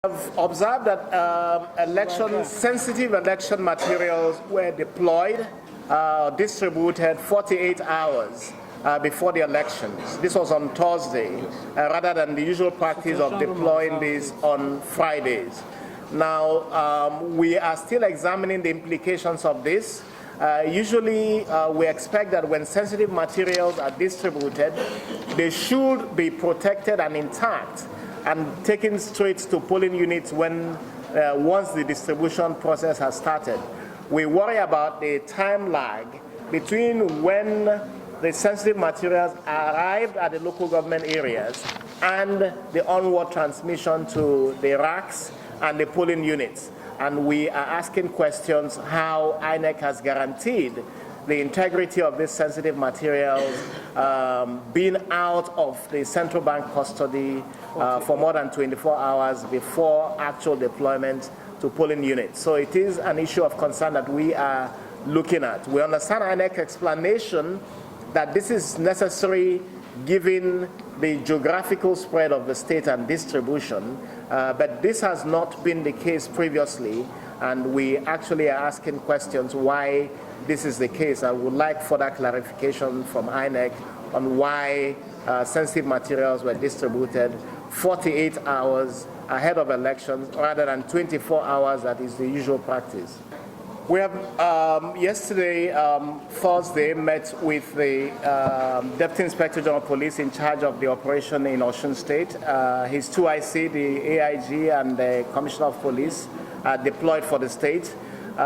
I've observed that sensitive election materials were deployed, distributed 48 hours before the elections. This was on Thursday, rather than the usual practice of deploying these on Fridays. Now, we are still examining the implications of this. Usually, we expect that when sensitive materials are distributed, they should be protected and intact and taken straight to polling units once the distribution process has started. We worry about the time lag between when the sensitive materials arrived at the local government areas and the onward transmission to the racks and the polling units. And we are asking questions how INEC has guaranteed the integrity of these sensitive materials being out of the central bank custody for more than 24 hours before actual deployment to polling units. So it is an issue of concern that we are looking at. We understand INEC's explanation that this is necessary given the geographical spread of the state and distribution, but this has not been the case previously, and we actually are asking questions why this is the case. I would like further clarification from INEC on why sensitive materials were distributed 48 hours ahead of elections rather than 24 hours that is the usual practice. We have yesterday, Thursday, met with the Deputy Inspector General of Police in charge of the operation in Osun State. His 2IC, the AIG, and the Commissioner of Police are deployed for the state.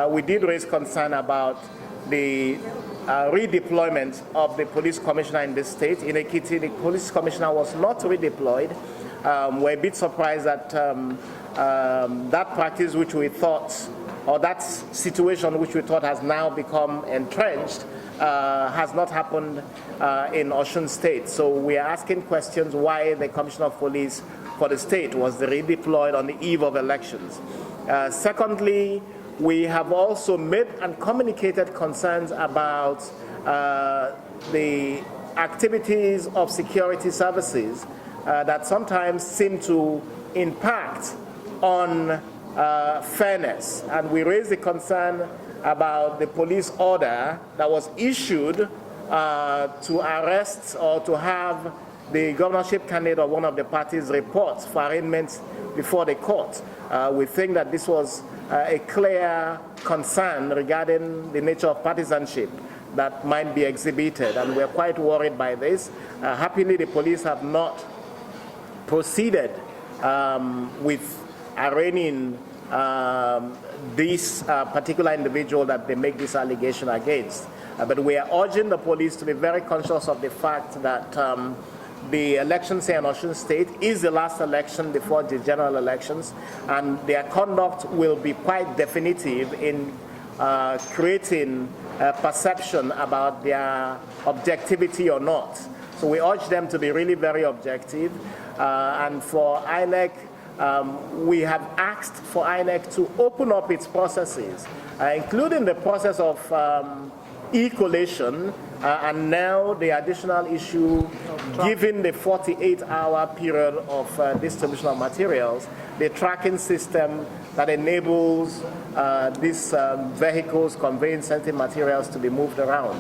We did raise concern about the redeployment of the police commissioner in the state. In Ekiti, the police commissioner was not redeployed. We're a bit surprised that that practice which we thought, or that situation which we thought has now become entrenched, has not happened in Osun State. So we are asking questions why the Commissioner of Police for the state was redeployed on the eve of elections. Secondly, we have also made and communicated concerns about the activities of security services that sometimes seem to impact on fairness. And we raised the concern about the police order that was issued to arrest or to have the governorship candidate of one of the parties report for arraignment before the court. We think that this was a clear concern regarding the nature of partisanship that might be exhibited, and we're quite worried by this. Happily, the police have not proceeded with arraigning this particular individual that they make this allegation against. But we are urging the police to be very conscious of the fact that the elections here in Osun State is the last election before the general elections, and their conduct will be quite definitive in creating a perception about their objectivity or not. So we urge them to be really very objective, and for INEC, we have asked for INEC to open up its processes, including the process of e-collation, and now the additional issue, given the 48-hour period of distribution of materials, the tracking system that enables these vehicles conveying sensitive materials to be moved around.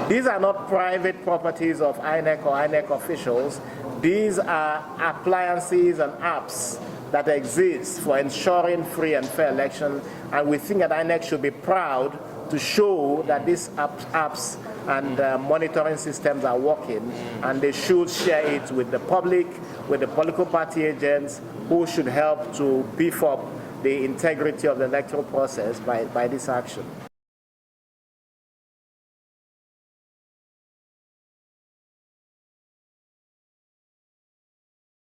These are not private properties of INEC or INEC officials. These are appliances and apps that exist for ensuring free and fair election, and we think that INEC should be proud to show that these apps and monitoring systems are working, and they should share it with the public, with the political party agents, who should help to beef up the integrity of the electoral process by this action.